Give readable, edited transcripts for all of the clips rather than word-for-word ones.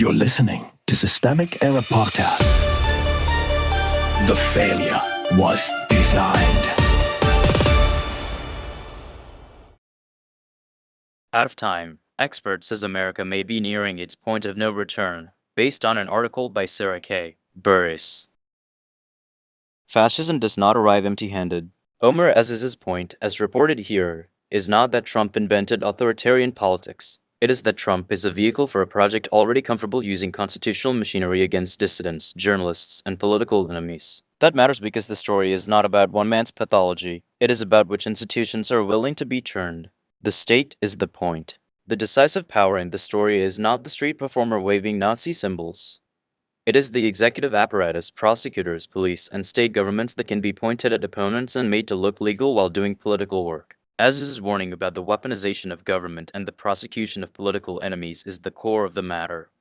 You're listening to Systemic Error Podcast. The failure was designed. Out of time, expert says America may be nearing its point of no return, based on an article by Sarah K. Burris. Fascism does not arrive empty-handed. Omer Aziz's point, as reported here, is not that Trump invented authoritarian politics. It is that Trump is a vehicle for a project already comfortable using constitutional machinery against dissidents, journalists, and political enemies. That matters because the story is not about one man's pathology. It is about which institutions are willing to be turned. The state is the point. The decisive power in the story is not the street performer waving Nazi symbols. It is the executive apparatus, prosecutors, police, and state governments that can be pointed at opponents and made to look legal while doing political work. Aziz's warning about the weaponization of government and the prosecution of political enemies is the core of the matter.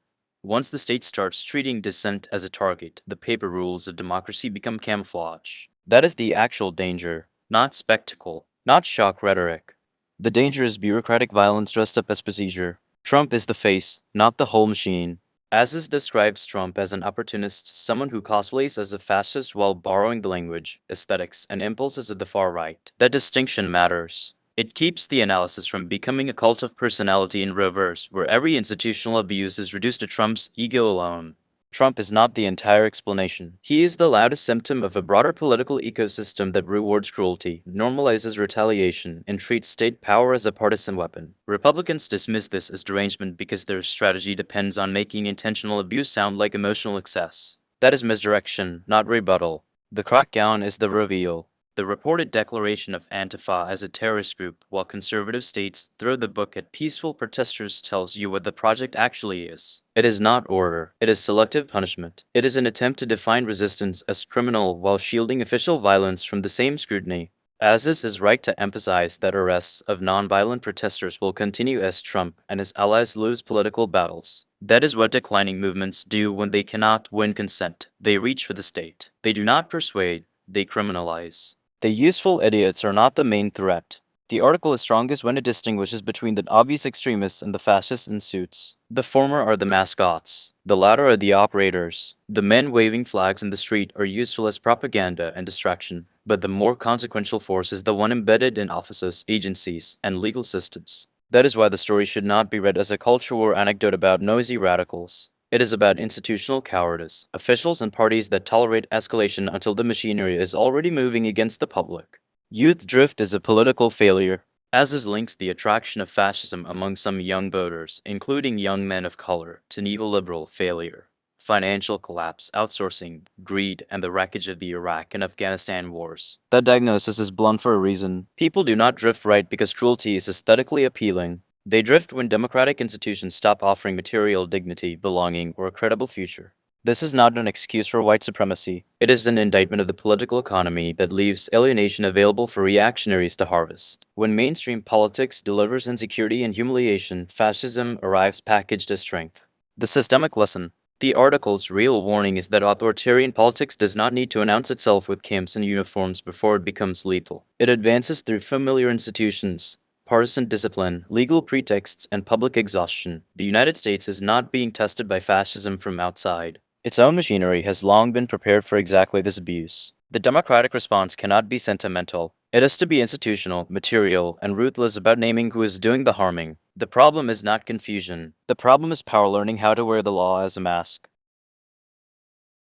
Once the state starts treating dissent as a target, the paper rules of democracy become camouflage. That is the actual danger, not spectacle, not shock rhetoric. The danger is bureaucratic violence dressed up as procedure. Trump is the face, not the whole machine. Aziz describes Trump as an opportunist, someone who cosplays as a fascist while borrowing the language, aesthetics, and impulses of the far right. That distinction matters. It keeps the analysis from becoming a cult of personality in reverse, where every institutional abuse is reduced to Trump's ego alone. Trump is not the entire explanation. He is the loudest symptom of a broader political ecosystem that rewards cruelty, normalizes retaliation, and treats state power as a partisan weapon. Republicans dismiss this as derangement because their strategy depends on making intentional abuse sound like emotional excess. That is misdirection, not rebuttal. The crackdown is the reveal. The reported declaration of Antifa as a terrorist group, while conservative states throw the book at peaceful protesters, tells you what the project actually is. It is not order. It is selective punishment. It is an attempt to define resistance as criminal while shielding official violence from the same scrutiny. Aziz is right to emphasize that arrests of nonviolent protesters will continue as Trump and his allies lose political battles. That is what declining movements do when they cannot win consent. They reach for the state. They do not persuade, they criminalize. The useful idiots are not the main threat. The article is strongest when it distinguishes between the obvious extremists and the fascists in suits. The former are the mascots. The latter are the operators. The men waving flags in the street are useful as propaganda and distraction, but the more consequential force is the one embedded in offices, agencies, and legal systems. That is why the story should not be read as a culture war anecdote about noisy radicals. It is about institutional cowardice, officials and parties that tolerate escalation until the machinery is already moving against the public. Youth drift is a political failure. Aziz links the attraction of fascism among some young voters, including young men of color, to neoliberal failure. Financial collapse, outsourcing, greed, and the wreckage of the Iraq and Afghanistan wars. That diagnosis is blunt for a reason. People do not drift right because cruelty is aesthetically appealing. They drift when democratic institutions stop offering material dignity, belonging, or a credible future. This is not an excuse for white supremacy. It is an indictment of the political economy that leaves alienation available for reactionaries to harvest. When mainstream politics delivers insecurity and humiliation, fascism arrives packaged as strength. The systemic lesson. The article's real warning is that authoritarian politics does not need to announce itself with camps and uniforms before it becomes lethal. It advances through familiar institutions, partisan discipline, legal pretexts, and public exhaustion. The United States is not being tested by fascism from outside. Its own machinery has long been prepared for exactly this abuse. The democratic response cannot be sentimental. It is to be institutional, material, and ruthless about naming who is doing the harming. The problem is not confusion. The problem is power learning how to wear the law as a mask.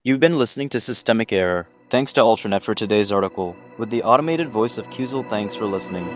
You've been listening to Systemic Error. Thanks to Ultranet for today's article. With the automated voice of Kuzal, thanks for listening.